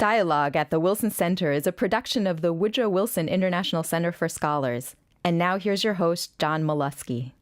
Dialogue at the Wilson Center is a production of the Woodrow Wilson International Center for Scholars. And now here's your host, John Molesky.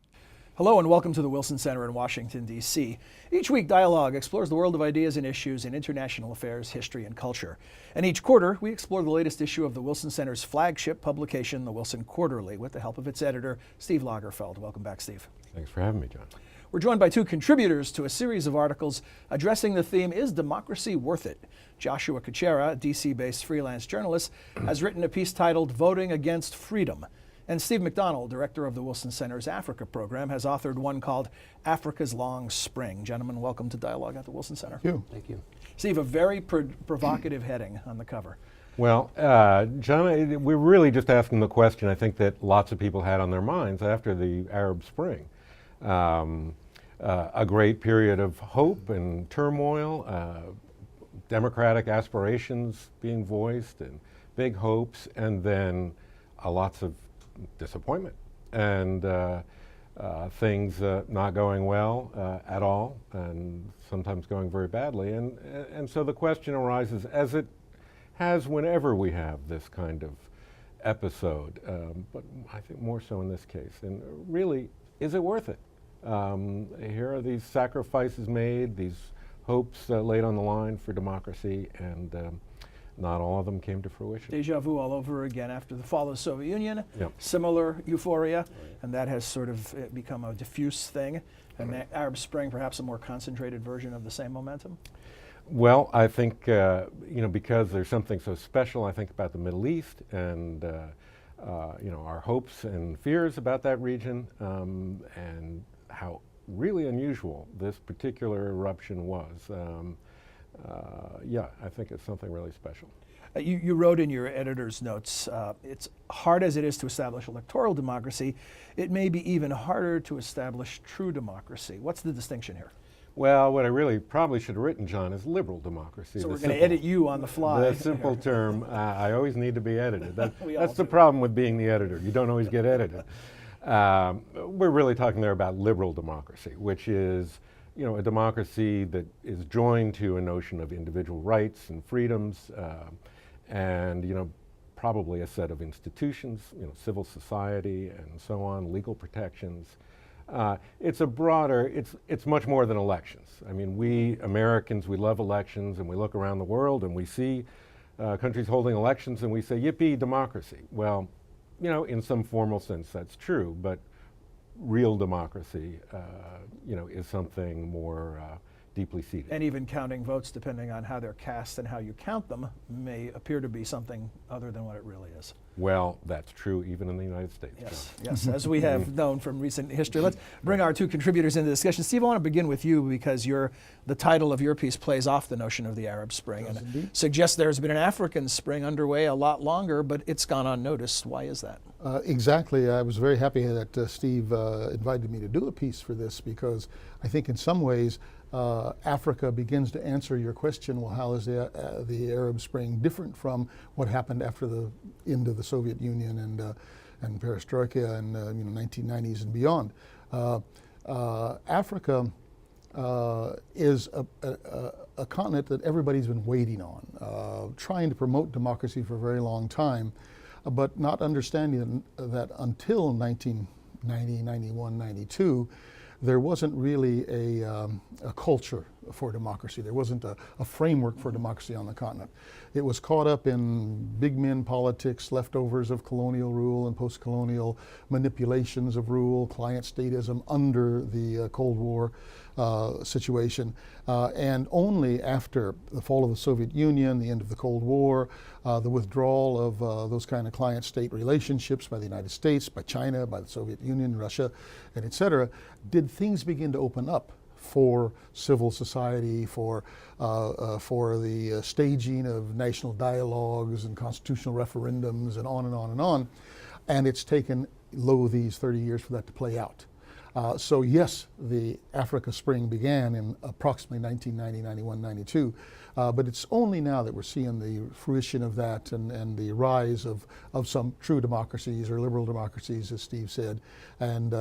Hello and welcome to the Wilson Center in Washington, D.C. Each week, Dialogue explores the world of ideas and issues in international affairs, history, and culture. And each quarter, we explore the latest issue of the Wilson Center's flagship publication, the Wilson Quarterly, with the help of its editor, Steve Lagerfeld. Welcome back, Steve. Thanks for having me, John. We're joined by two contributors to a series of articles addressing the theme, Is Democracy Worth It? Joshua Kuchera, a DC-based freelance journalist, has written a piece titled Voting Against Freedom. And Steve McDonald, director of the Wilson Center's Africa program, has authored one called Africa's Long Spring. Gentlemen, welcome to Dialogue at the Wilson Center. Thank you. Thank you. Steve, a very provocative heading on the cover. Well, John, we're really just asking the question I think that lots of people had on their minds after the Arab Spring. A great period of hope and turmoil, democratic aspirations being voiced and big hopes, and then lots of disappointment and things not going well at all, and sometimes going very badly. And so the question arises, as it has whenever we have this kind of episode, but I think more so in this case. And really, is it worth it? Here are these sacrifices made, these hopes laid on the line for democracy, and not all of them came to fruition. Deja vu all over again after the fall of the Soviet Union. Yep. Similar euphoria, and that has sort of become a diffuse thing. And the Arab Spring, perhaps a more concentrated version of the same momentum? Well, I think, because there's something so special, I think, about the Middle East and, our hopes and fears about that region, and how really unusual this particular eruption was. I think it's something really special. You wrote in your editor's notes, it's hard as it is to establish electoral democracy, it may be even harder to establish true democracy. What's the distinction here? Well, what I really probably should have written, John, is liberal democracy. So we're going to edit you on the fly. The simple term, I always need to be edited. That's the do. problem with being the editor. You don't always get edited. We're really talking there about liberal democracy, which is a democracy that is joined to a notion of individual rights and freedoms, and probably a set of institutions, civil society and so on, legal protections. It's a broader, it's much more than elections. I mean, we Americans, we love elections, and we look around the world and we see countries holding elections and we say, yippee, democracy. Well, in some formal sense that's true, but real democracy, is something more deeply seated. And even counting votes, depending on how they're cast and how you count them, may appear to be something other than what it really is. Well, that's true even in the United States. Yes, yes, as we have known from recent history. Let's bring our two contributors into the discussion. Steve, I want to begin with you because the title of your piece plays off the notion of the Arab Spring and suggests there's been an African Spring underway a lot longer, but it's gone unnoticed. Why is that? Exactly. I was very happy that Steve invited me to do a piece for this because I think in some ways Africa begins to answer your question, well, how is the Arab Spring different from what happened after the end of the Soviet Union and perestroika and 1990s and beyond? Africa is a continent that everybody's been waiting on, trying to promote democracy for a very long time, but not understanding that until 1990, 91, 92, there wasn't really a culture for democracy. There wasn't a framework for democracy on the continent. It was caught up in big men politics, leftovers of colonial rule and post-colonial manipulations of rule, client statism under the Cold War situation. And only after the fall of the Soviet Union, the end of the Cold War, the withdrawal of those kind of client state relationships by the United States, by China, by the Soviet Union, Russia, and et cetera, did things begin to open up for civil society, for the staging of national dialogues and constitutional referendums and on and on and on. And it's taken, these 30 years for that to play out. So yes, the Africa Spring began in approximately 1990, 91, 92, but it's only now that we're seeing the fruition of that and the rise of some true democracies or liberal democracies, as Steve said, and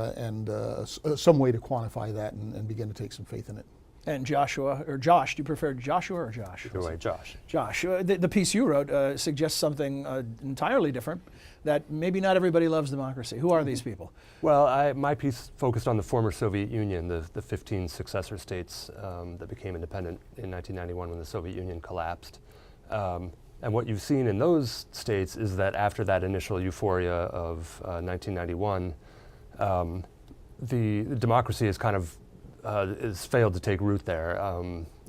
some way to quantify that and begin to take some faith in it. And Joshua, or Josh, do you prefer Joshua or Josh? Either way, Josh. Josh, the piece you wrote suggests something entirely different, that maybe not everybody loves democracy. Who are these people? Well, my piece focused on the former Soviet Union, the 15 successor states that became independent in 1991 when the Soviet Union collapsed. And what you've seen in those states is that after that initial euphoria of 1991, the democracy has kind of has failed to take root there.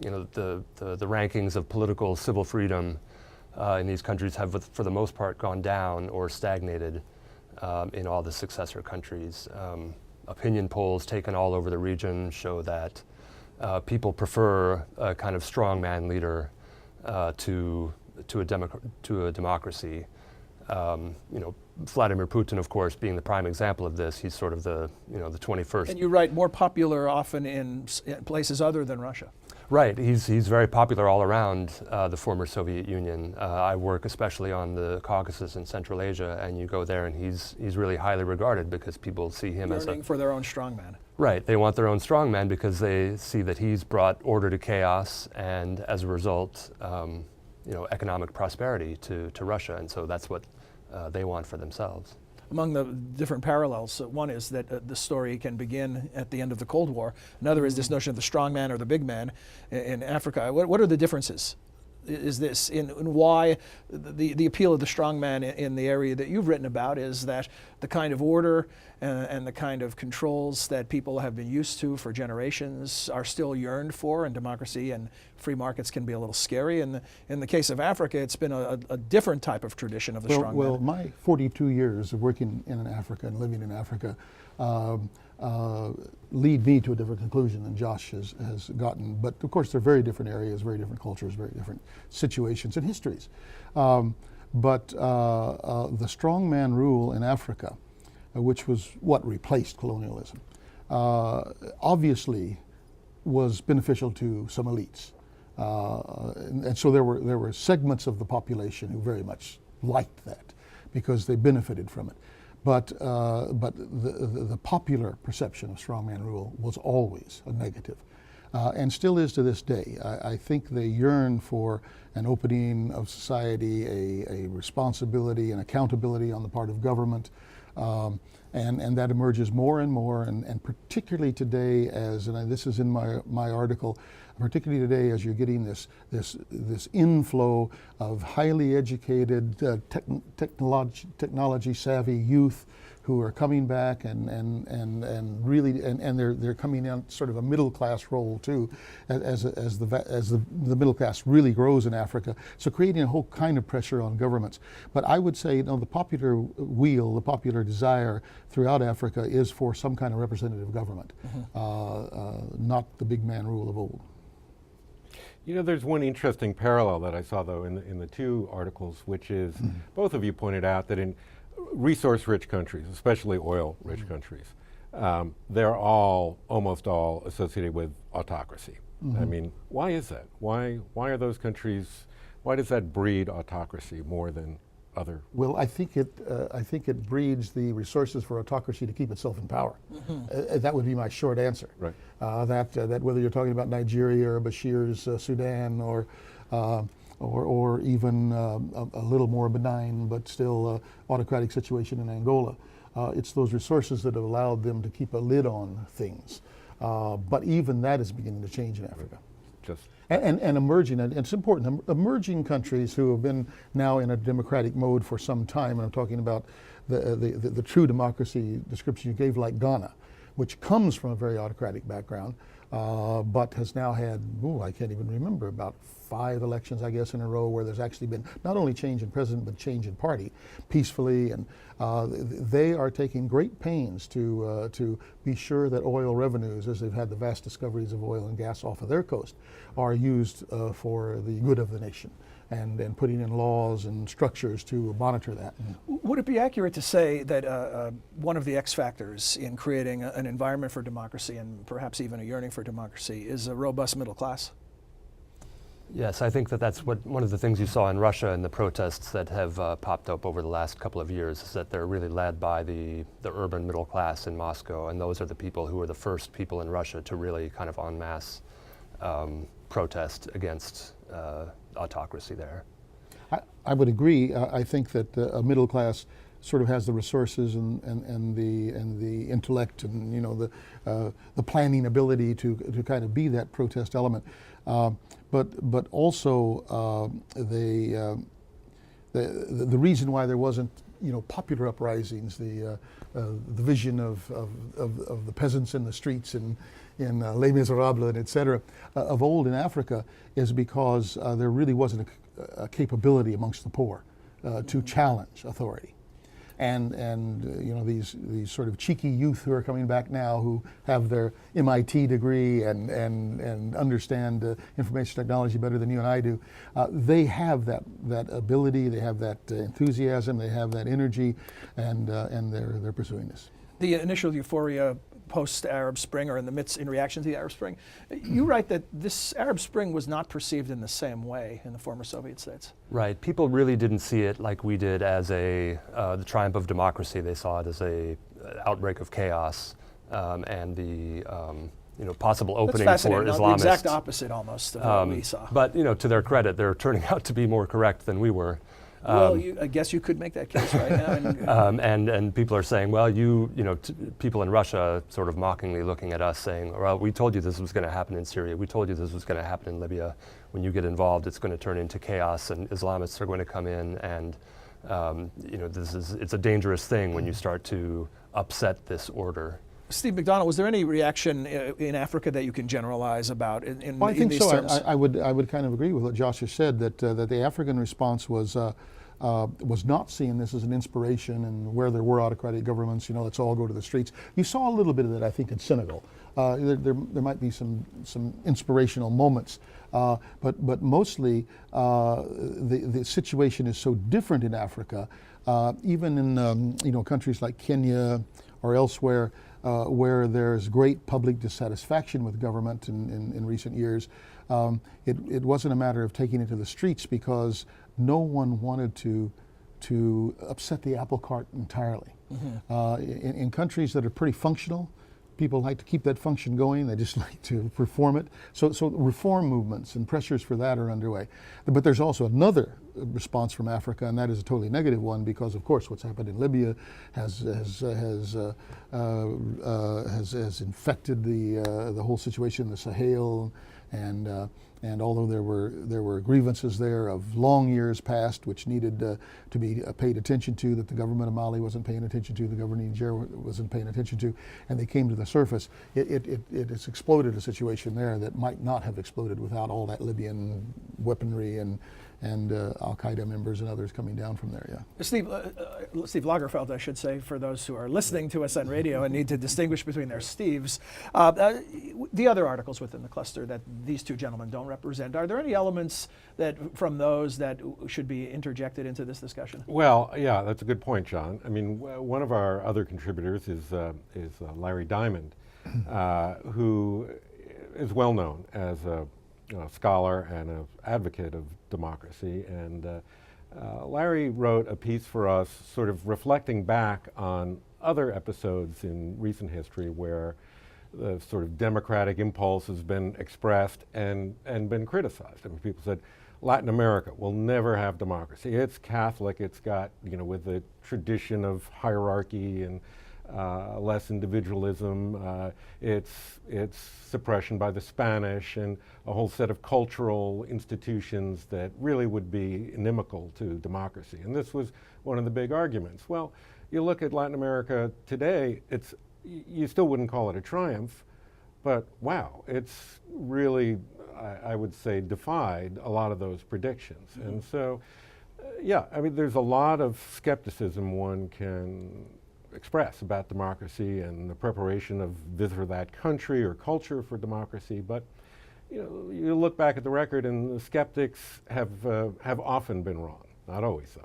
The rankings of political civil freedom in these countries have, for the most part, gone down or stagnated in all the successor countries. Opinion polls taken all over the region show that people prefer a kind of strongman leader to a democracy. Vladimir Putin, of course, being the prime example of this. He's sort of the 21st. And you write more popular often in places other than Russia. Right. He's very popular all around the former Soviet Union. I work especially on the Caucasus and Central Asia, and you go there, and he's really highly regarded because people see him as yearning for their own strongman. Right. They want their own strongman because they see that he's brought order to chaos, and as a result, economic prosperity to Russia, and so that's what they want for themselves. Among the different parallels, one is that the story can begin at the end of the Cold War. Another is this notion of the strong man or the big man in Africa. What are the differences? Is this in why the appeal of the strong man in the area that you've written about is that the kind of order and the kind of controls that people have been used to for generations are still yearned for, and democracy and free markets can be a little scary. And in the case of Africa, it's been a different type of tradition of the strong man. Well, my 42 years of working in Africa and living in Africa lead me to a different conclusion than Josh has gotten. But of course, they're very different areas, very different cultures, very different situations and histories. But the strongman rule in Africa, which was what replaced colonialism, obviously was beneficial to some elites. And so there were segments of the population who very much liked that because they benefited from it. But the popular perception of strongman rule was always a negative, and still is to this day. I think they yearn for an opening of society, a responsibility and accountability on the part of government, and that emerges more and more, and particularly today, and this is in my article, particularly today as you're getting this inflow of highly educated, technology savvy youth who are coming back and really and they're coming in sort of a middle class role too, as the middle class really grows in Africa. So creating a whole kind of pressure on governments. But I would say, the popular will, the popular desire throughout Africa is for some kind of representative government, not the big man rule of old. There's one interesting parallel that I saw, though, in the two articles, which is both of you pointed out that in resource-rich countries, especially oil-rich countries, they're almost all associated with autocracy. I mean, why is that? Why are those countries? Why does that breed autocracy more than other? Well, I think it breeds the resources for autocracy to keep itself in power. That would be my short answer. Right. That whether you're talking about Nigeria or Bashir's Sudan or even a little more benign but still autocratic situation in Angola, it's those resources that have allowed them to keep a lid on things. But even that is beginning to change in Africa. And emerging, and it's important, emerging countries who have been now in a democratic mode for some time, and I'm talking about the true democracy description you gave, like Ghana, which comes from a very autocratic background, but has now had, I can't even remember, about 5 elections, I guess, in a row where there's actually been not only change in president, but change in party peacefully. And they are taking great pains to be sure that oil revenues, as they've had the vast discoveries of oil and gas off of their coast, are used for the good of the nation, and putting in laws and structures to monitor that. Would it be accurate to say that one of the X factors in creating an environment for democracy, and perhaps even a yearning for democracy, is a robust middle class? Yes, I think that's one of the things you saw in Russia and the protests that have popped up over the last couple of years, is that they're really led by the urban middle class in Moscow, and those are the people who were the first people in Russia to really kind of en masse protest against autocracy there. I would agree. I think that a middle class sort of has the resources and the intellect and the planning ability to kind of be that protest element, but also the reason why there wasn't popular uprisings, the vision of the peasants in the streets in Les Miserables and et cetera of old in Africa is because there really wasn't a capability amongst the poor to challenge authority. And these sort of cheeky youth who are coming back now who have their MIT degree and understand information technology better than you and I do, they have that ability, they have that enthusiasm, they have that energy, and they're pursuing this. The initial euphoria post-Arab Spring, or in reaction to the Arab Spring, you write that this Arab Spring was not perceived in the same way in the former Soviet states. Right. People really didn't see it like we did as the triumph of democracy. They saw it as a outbreak of chaos and the possible opening for Islamists. The exact opposite almost of what we saw. But to their credit, they're turning out to be more correct than we were. Well, I guess you could make that case right now. And people are saying, well, people in Russia sort of mockingly looking at us saying, well, we told you this was going to happen in Syria. We told you this was going to happen in Libya. When you get involved, it's going to turn into chaos and Islamists are going to come in and, it's a dangerous thing when you start to upset this order. Steve McDonald, was there any reaction in Africa that you can generalize about in these terms? I would kind of agree with what Josh has said, that the African response was not seeing this as an inspiration, and where there were autocratic governments, let's all go to the streets. You saw a little bit of that, I think, in Senegal. There might be some inspirational moments, but mostly the situation is so different in Africa, even in countries like Kenya or elsewhere, where there's great public dissatisfaction with government in recent years. It wasn't a matter of taking it to the streets because no one wanted to upset the apple cart entirely. Mm-hmm. In countries that are pretty functional, people like to keep that function going. They just like to perform it. So reform movements and pressures for that are underway. But there's also another response from Africa, and that is a totally negative one, because of course what's happened in Libya has infected the whole situation in the Sahel, and although there were grievances there of long years past which needed to be paid attention to, that the government of Mali wasn't paying attention to, the government of Niger wasn't paying attention to, and they came to the surface, it has exploded a situation there that might not have exploded without all that Libyan weaponry and Al-Qaeda members and others coming down from there, yeah. Steve Lagerfeld, I should say, for those who are listening to us on radio and need to distinguish between their Steves. The other articles within the cluster that these two gentlemen don't represent, are there any elements from those that should be interjected into this discussion? Well, yeah, that's a good point, John. I mean, one of our other contributors is Larry Diamond, who is well known as a scholar and an advocate of democracy. And Larry wrote a piece for us sort of reflecting back on other episodes in recent history where the sort of democratic impulse has been expressed and been criticized. I mean, people said, Latin America will never have democracy. It's Catholic, it's got, with the tradition of hierarchy and less individualism. It's suppression by the Spanish and a whole set of cultural institutions that really would be inimical to democracy. And this was one of the big arguments. Well, you look at Latin America today, you still wouldn't call it a triumph, but wow, it's really, I would say, defied a lot of those predictions. Mm-hmm. And so, yeah, I mean, there's a lot of skepticism one can express about democracy and the preparation of this or that country or culture for democracy, but you look back at the record and the skeptics have often been wrong, not always so.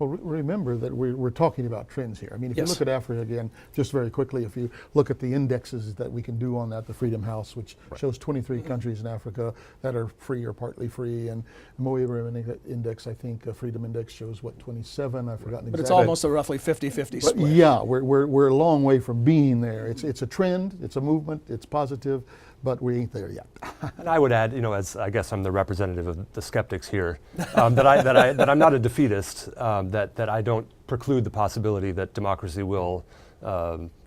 Well, remember that we're talking about trends here. I mean, if Yes. you look at Africa again, just very quickly, if you look at the indexes that we can do on that, the Freedom House, which shows 23 countries in Africa that are free or partly free, and Moe Index, I think, Freedom Index shows, 27? I've forgotten exactly. But it's almost a roughly 50-50 split. Yeah, we're a long way from being there. It's a trend, it's a movement, it's positive, but we ain't there yet. And I would add, as I guess I'm the representative of the skeptics here, that I'm not a defeatist. That I don't preclude the possibility that democracy will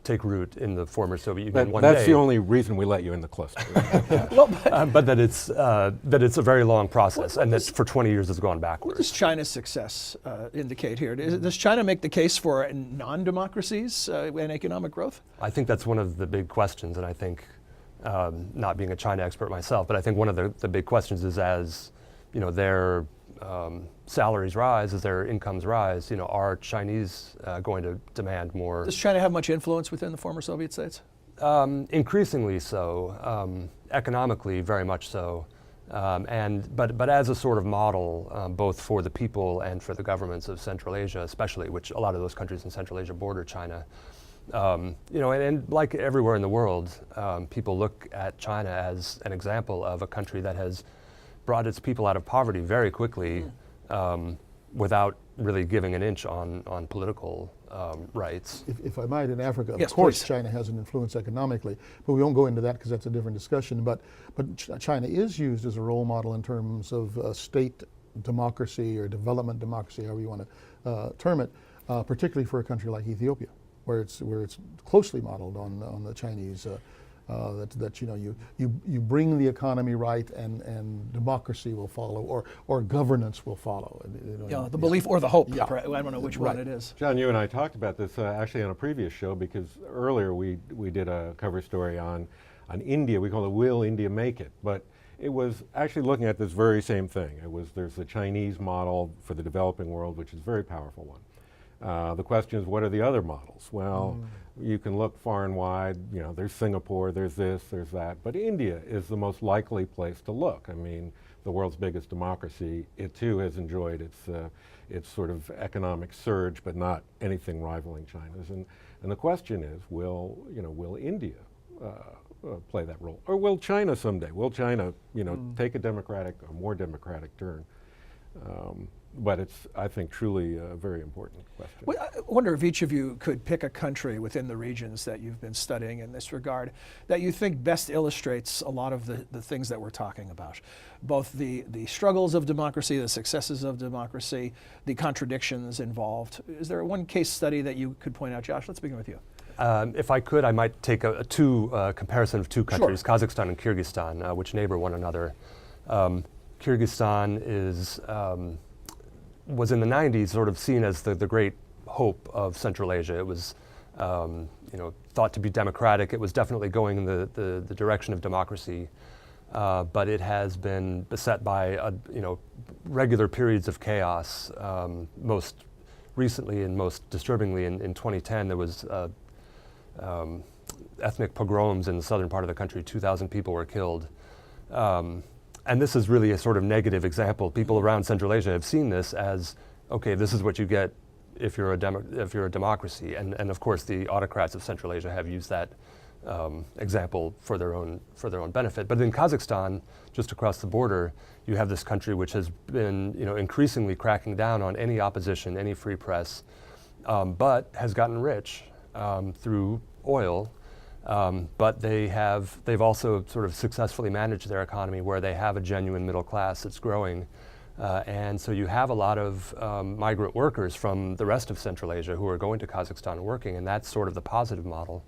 take root in the former Soviet Union one day. That's the only reason we let you in the cluster. But that it's a very long process, and that for 20 years it's gone What backwards. does China's success indicate here? Does China make the case for non-democracies and economic growth? I think that's one of the big questions, and I think, not being a China expert myself, but I think one of the big questions is as their salaries rise, as their incomes rise, are Chinese going to demand more? Does China have much influence within the former Soviet states? Increasingly so, economically very much so, but as a sort of model, both for the people and for the governments of Central Asia, especially, which a lot of those countries in Central Asia border China. And like everywhere in the world, people look at China as an example of a country that has brought its people out of poverty very quickly, without really giving an inch on political rights. If I might, in Africa, Yes, of course, please. China has an influence economically, but we won't go into that because that's a different discussion. But China is used as a role model in terms of state democracy or development democracy, however you want to term it, particularly for a country like Ethiopia, where it's closely modeled on the Chinese. That you bring the economy right, and democracy will follow, or governance will follow. The belief or the hope. Yeah. I don't know which one it is. John, you and I talked about this actually on a previous show, because earlier we did a cover story on India. We call it "Will India Make It?" But it was actually looking at this very same thing. There's the Chinese model for the developing world, which is a very powerful one. The question is, what are the other models? Well, you can look far and wide. There's Singapore, there's this, there's that. But India is the most likely place to look. I mean, the world's biggest democracy. It too has enjoyed its sort of economic surge, but not anything rivaling China's. And the question is, will India play that role, or will China someday? Will China, take a more democratic turn? But it's, I think, truly a very important question. Well, I wonder if each of you could pick a country within the regions that you've been studying in this regard that you think best illustrates a lot of the things that we're talking about, both the struggles of democracy, the successes of democracy, the contradictions involved. Is there one case study that you could point out? Josh, let's begin with you. If I could, I might take a comparison of two countries, Sure. Kazakhstan and Kyrgyzstan, which neighbor one another. Kyrgyzstan was in the 90s sort of seen as the great hope of Central Asia. It was thought to be democratic. It was definitely going in the direction of democracy, but it has been beset by regular periods of chaos. Most recently and most disturbingly in 2010, there was ethnic pogroms in the southern part of the country. 2,000 people were killed. And this is really a sort of negative example. People around Central Asia have seen this as, okay, this is what you get if you're a democracy. And of course, the autocrats of Central Asia have used that example for their own benefit. But in Kazakhstan, just across the border, you have this country which has been increasingly cracking down on any opposition, any free press, but has gotten rich through oil. But they've also sort of successfully managed their economy where they have a genuine middle class that's growing. And so you have a lot of migrant workers from the rest of Central Asia who are going to Kazakhstan and working, and that's sort of the positive model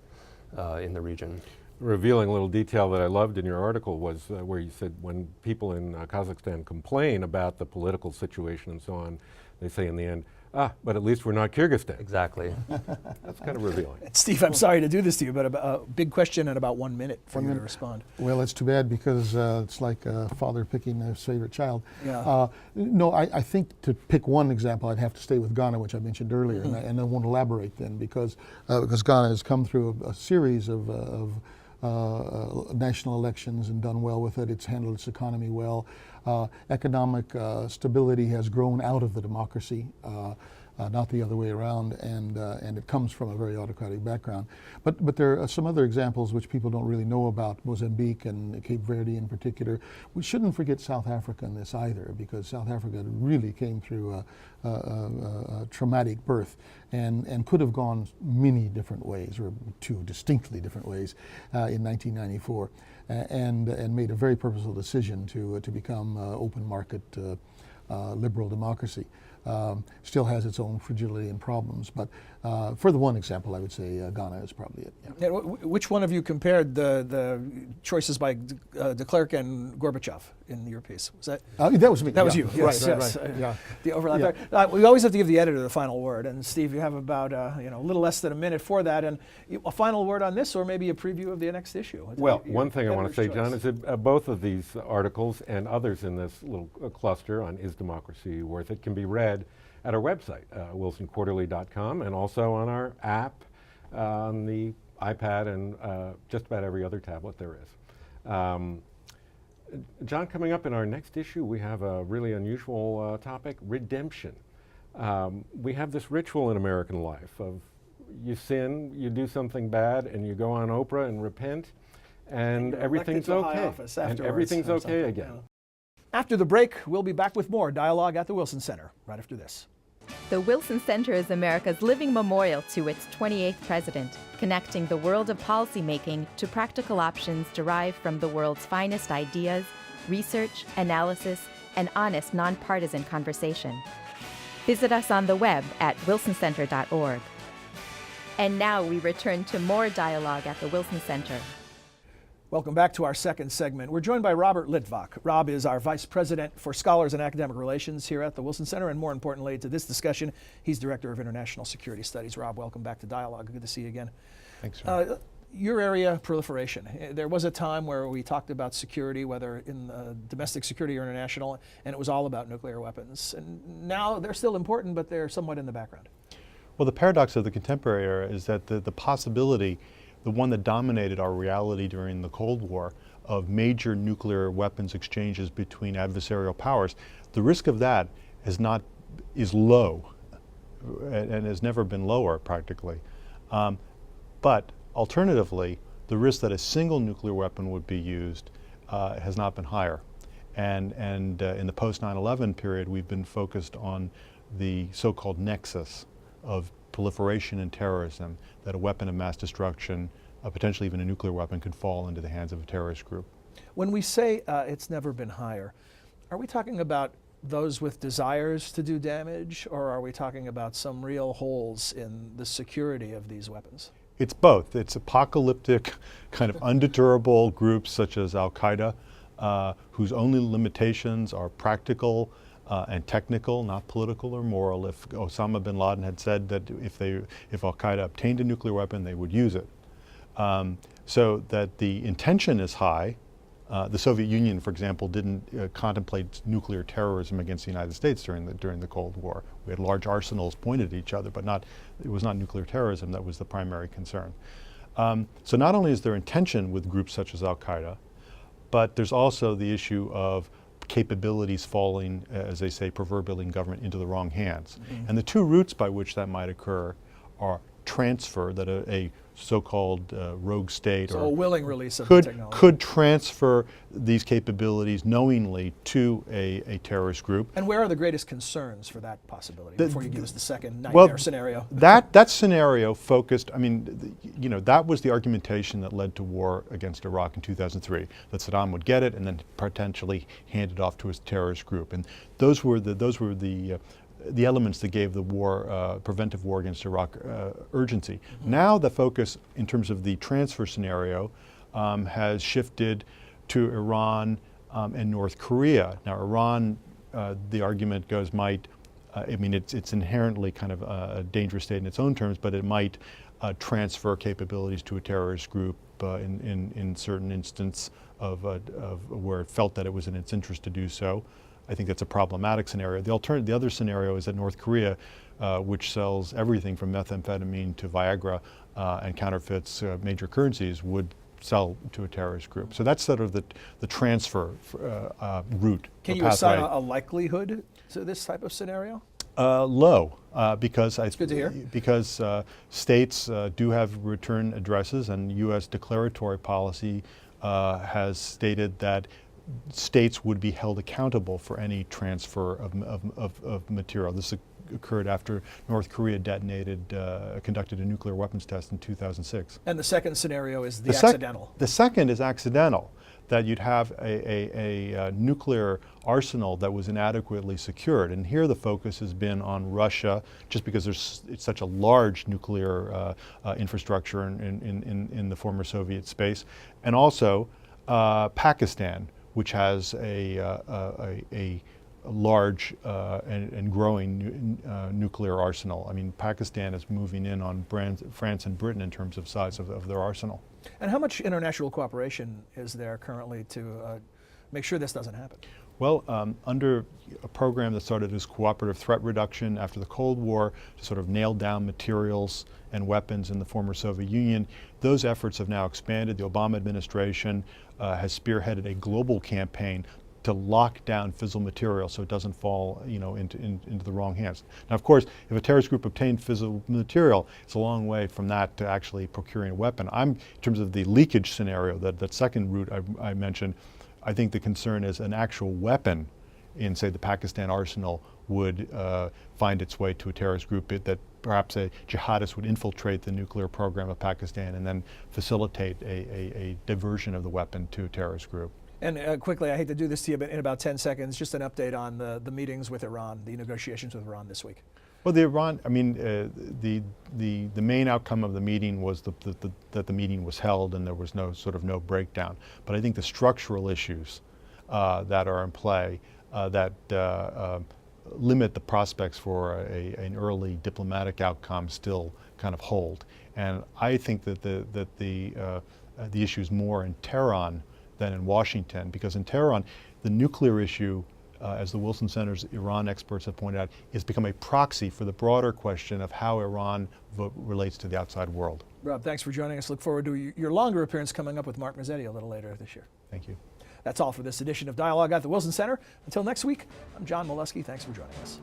in the region. Revealing a little detail that I loved in your article was where you said when people in Kazakhstan complain about the political situation and so on, they say in the end, but at least we're not Kyrgyzstan. Exactly. That's kind of revealing. Steve, I'm sorry to do this to you, but a big question and about 1 minute for you to respond. Well, it's too bad because it's like a father picking his favorite child. Yeah. No, I think to pick one example, I'd have to stay with Ghana, which I mentioned earlier, and I won't elaborate then because Ghana has come through a series of national elections and done well with it. It's handled its economy well. Economic stability has grown out of the democracy, not the other way around, and it comes from a very autocratic background. But there are some other examples which people don't really know about, Mozambique and Cape Verde in particular. We shouldn't forget South Africa in this either, because South Africa really came through a traumatic birth and could have gone many different ways, or two distinctly different ways, in 1994. and made a very purposeful decision to become open market liberal democracy. Still has its own fragility and problems, but for the one example, I would say Ghana is probably it. Yeah. Which one of you compared the choices by de Klerk and Gorbachev in your piece? Was that? That was me. That was yeah. you. Yes, Right, yes. right. Yeah. The overlap Yeah. there. We always have to give the editor the final word, and Steve, you have about a little less than a minute for that, and a final word on this, or maybe a preview of the next issue. Well, Your one thing I want to say, editor's John, choice. is that both of these articles and others in this little cluster on Is Democracy Worth It can be read at our website, wilsonquarterly.com, and also on our app on the iPad and just about every other tablet there is. John, coming up in our next issue, we have a really unusual topic, redemption. We have this ritual in American life of you sin, you do something bad, and you go on Oprah and repent, and you're everything's elected to high okay. office And afterwards everything's or okay something, again. yeah. After the break, we'll be back with more dialogue at the Wilson Center right after this. The Wilson Center is America's living memorial to its 28th president, connecting the world of policymaking to practical options derived from the world's finest ideas, research, analysis, and honest, nonpartisan conversation. Visit us on the web at wilsoncenter.org. And now we return to more dialogue at the Wilson Center. Welcome back to our second segment. We're joined by Robert Litvak. Rob is our Vice President for Scholars and Academic Relations here at the Wilson Center, and more importantly to this discussion, he's Director of International Security Studies. Rob, welcome back to Dialogue. Good to see you again. Thanks, John. Your area, proliferation. There was a time where we talked about security, whether in domestic security or international, and it was all about nuclear weapons. And now they're still important, but they're somewhat in the background. Well, the paradox of the contemporary era is that the possibility, the one that dominated our reality during the Cold War, of major nuclear weapons exchanges between adversarial powers, the risk of that is low and has never been lower practically. But alternatively, the risk that a single nuclear weapon would be used has not been higher. And in the post 9/11 period, we've been focused on the so-called nexus of proliferation and terrorism, that a weapon of mass destruction, potentially even a nuclear weapon, could fall into the hands of a terrorist group. When we say it's never been higher, are we talking about those with desires to do damage, or are we talking about some real holes in the security of these weapons? It's both. It's apocalyptic, kind of undeterrable groups such as Al-Qaeda, whose only limitations are practical and technical, not political or moral. If Osama bin Laden had said that if Al-Qaeda obtained a nuclear weapon, they would use it. So that the intention is high. The Soviet Union, for example, didn't contemplate nuclear terrorism against the United States during the Cold War. We had large arsenals pointed at each other, but it was not nuclear terrorism that was the primary concern. So not only is there intention with groups such as Al-Qaeda, but there's also the issue of capabilities falling, as they say, proverbially in government, into the wrong hands. Mm-hmm. And the two routes by which that might occur are transfer, that a so-called rogue state So or a willing release of the technology. could transfer these capabilities knowingly to a terrorist group. And where are the greatest concerns for that possibility, before you give us the second nightmare Well, scenario? That scenario focused, I mean, that was the argumentation that led to war against Iraq in 2003, that Saddam would get it and then potentially hand it off to his terrorist group. And those were the elements that gave the war, preventive war against Iraq, urgency. Mm-hmm. Now the focus in terms of the transfer scenario has shifted to Iran and North Korea. Now Iran, the argument goes, it's inherently kind of a dangerous state in its own terms, but it might transfer capabilities to a terrorist group in certain instance of where it felt that it was in its interest to do so. I think that's a problematic scenario. The other scenario is that North Korea, which sells everything from methamphetamine to Viagra and counterfeits major currencies, would sell to a terrorist group. So that's sort of the transfer route. Can you assign a likelihood to this type of scenario? Low, because good to hear. Because states do have return addresses, and U.S. declaratory policy has stated that states would be held accountable for any transfer of material. This is occurred after North Korea conducted a nuclear weapons test in 2006. And the second scenario is the accidental. The second is accidental, that you'd have a nuclear arsenal that was inadequately secured. And here the focus has been on Russia, just because it's such a large nuclear infrastructure in the former Soviet space, and also Pakistan, which has a large and growing nuclear arsenal. I mean, Pakistan is moving in on France and Britain in terms of size of their arsenal. And how much international cooperation is there currently to make sure this doesn't happen? Well, under a program that started as cooperative threat reduction after the Cold War to sort of nail down materials and weapons in the former Soviet Union, those efforts have now expanded. The Obama administration has spearheaded a global campaign to lock down fissile material so it doesn't fall, into the wrong hands. Now, of course, if a terrorist group obtained fissile material, it's a long way from that to actually procuring a weapon. In terms of the leakage scenario, that second route I mentioned, I think the concern is an actual weapon in, say, the Pakistan arsenal would find its way to a terrorist group, that perhaps a jihadist would infiltrate the nuclear program of Pakistan and then facilitate a diversion of the weapon to a terrorist group. And quickly, I hate to do this to you, but in about 10 seconds, just an update on the meetings with Iran, the negotiations with Iran this week. Well, the main outcome of the meeting was that the meeting was held and there was no breakdown. But I think the structural issues that are in play that limit the prospects for an early diplomatic outcome still kind of hold. And I think that the issue is more in Tehran than in Washington, because in Tehran, the nuclear issue, as the Wilson Center's Iran experts have pointed out, has become a proxy for the broader question of how Iran relates to the outside world. Rob, thanks for joining us. Look forward to your longer appearance coming up with Mark Mazzetti a little later this year. Thank you. That's all for this edition of Dialogue at the Wilson Center. Until next week, I'm John Molesky. Thanks for joining us.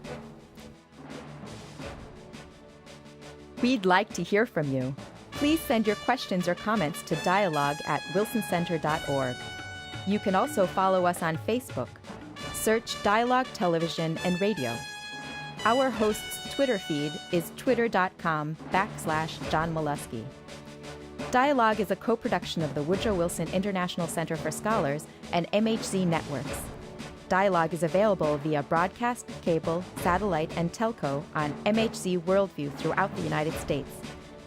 We'd like to hear from you. Please send your questions or comments to dialogue@wilsoncenter.org. You can also follow us on Facebook. Search Dialogue Television and Radio. Our host's Twitter feed is twitter.com/John Molesky. Dialogue is a co-production of the Woodrow Wilson International Center for Scholars and MHZ Networks. Dialogue is available via broadcast, cable, satellite, and telco on MHZ Worldview throughout the United States.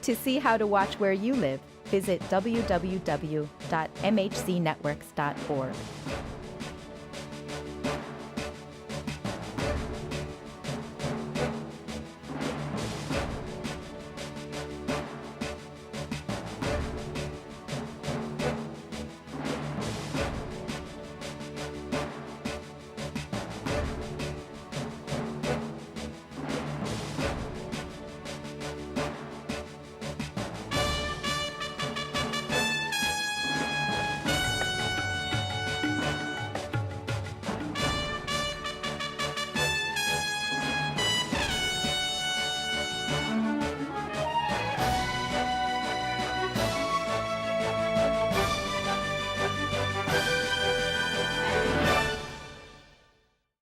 To see how to watch where you live, visit www.mhcnetworks.org.